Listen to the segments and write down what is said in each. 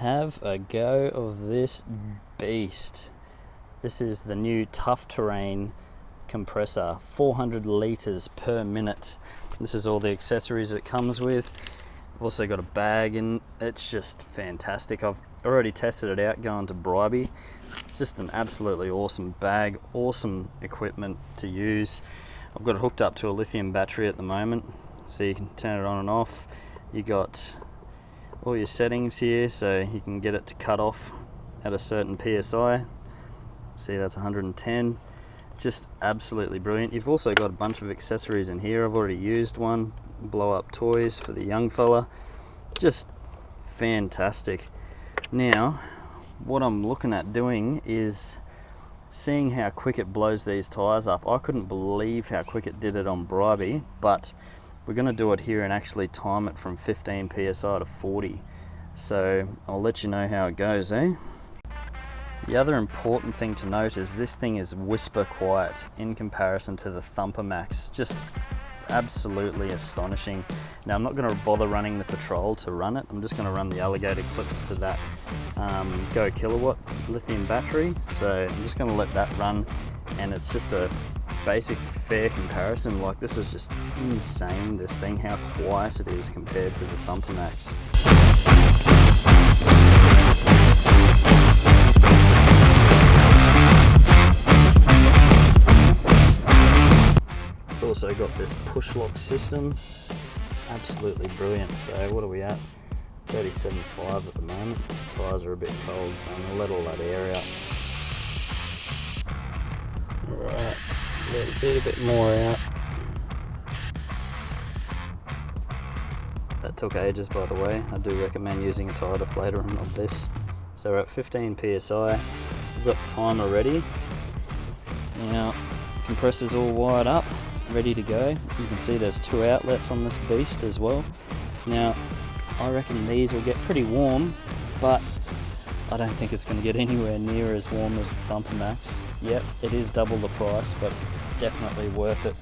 have a go of this beast. This is the new Tuff terrain compressor, 400 litres per minute. This is all the accessories it comes with. I've also got a bag, and it's just fantastic. I've already tested it out going to Bribey. It's just an absolutely awesome bag, awesome equipment to use. I've got it hooked up to a lithium battery at the moment, so you can turn it on and off. You got all your settings here, so you can get it to cut off at a certain PSI. See, that's 110. Just absolutely brilliant. You've also got a bunch of accessories in here. I've already used one. Blow up toys for the young fella. Just fantastic. Now, what I'm looking at doing is seeing how quick it blows these tires up. I couldn't believe how quick it did it on Bribey, but we're going to do it here and actually time it from 15 psi to 40. So I'll let you know how it goes, eh? The other important thing to note is this thing is whisper quiet in comparison to the Thumper Max. Just absolutely astonishing. Now, I'm not going to bother running the Patrol to run it. I'm just going to run the alligator clips to that Go kilowatt lithium battery. So I'm just going to let that run, and it's just a basic fair comparison. Like, this is just insane, this thing, how quiet it is compared to the Thumper Max. It's also got this push lock system, absolutely brilliant. So what are we at? 37.5 at the moment. The tyres are a bit cold, so I'm going to let all that air out. Alright, let a bit more out. That took ages, by the way. I do recommend using a tyre deflator and not this. So we're at 15 psi. We've got the timer ready. Now, compressor's all wired up, ready to go. You can see there's 2 outlets on this beast as well. Now, I reckon these will get pretty warm, but I don't think it's going to get anywhere near as warm as the Thumper Max. Yep, it is double the price, but it's definitely worth it.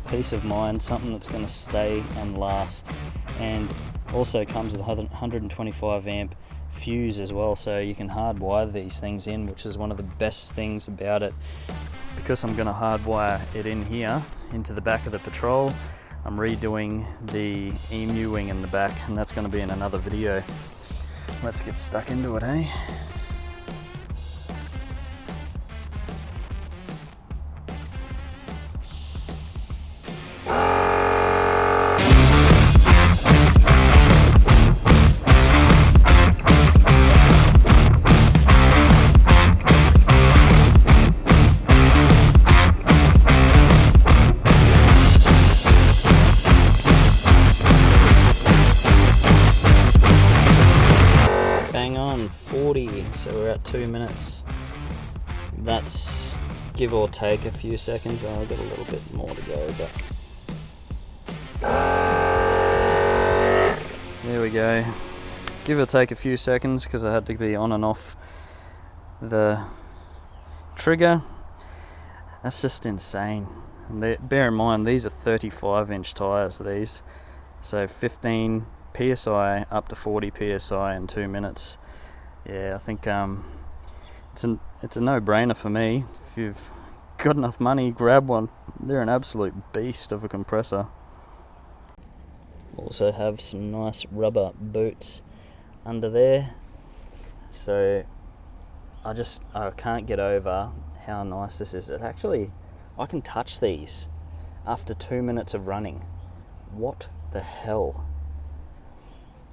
Peace of mind, something that's going to stay and last. And also comes with a 125 amp fuse as well, so you can hardwire these things in, which is one of the best things about it. Because I'm going to hardwire it in here into the back of the Patrol, I'm redoing the EMU wing in the back, and that's going to be in another video. Let's get stuck into it, eh? Bang on, 40, so we're at 2 minutes. That's give or take a few seconds. Oh, I've got a little bit more to go, but there we go. Give or take a few seconds because I had to be on and off the trigger. That's just insane. And bear in mind, these are 35-inch tires, these. So 15 psi up to 40 psi in 2 minutes. Yeah, I think it's a no-brainer for me. If you've got enough money, grab one. They're an absolute beast of a compressor. Also have some nice rubber boots under there. So I can't get over how nice this is. It actually, I can touch these after 2 minutes of running. What the hell?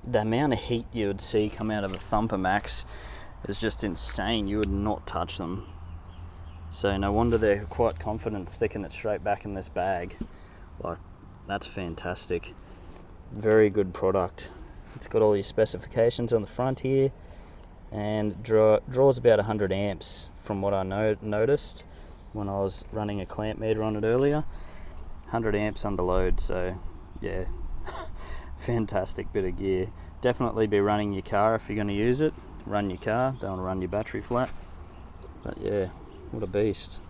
The amount of heat you would see come out of a Thumper Max is just insane. You would not touch them. So no wonder they're quite confident sticking it straight back in this bag. Like, that's fantastic. Very good product. It's got all your specifications on the front here, and draws about 100 amps from what I noticed when I was running a clamp meter on it earlier. 100 amps under load, so yeah. Fantastic bit of gear. Definitely be running your car if you're going to use it. Run your car, don't want to run your battery flat. But yeah, what a beast.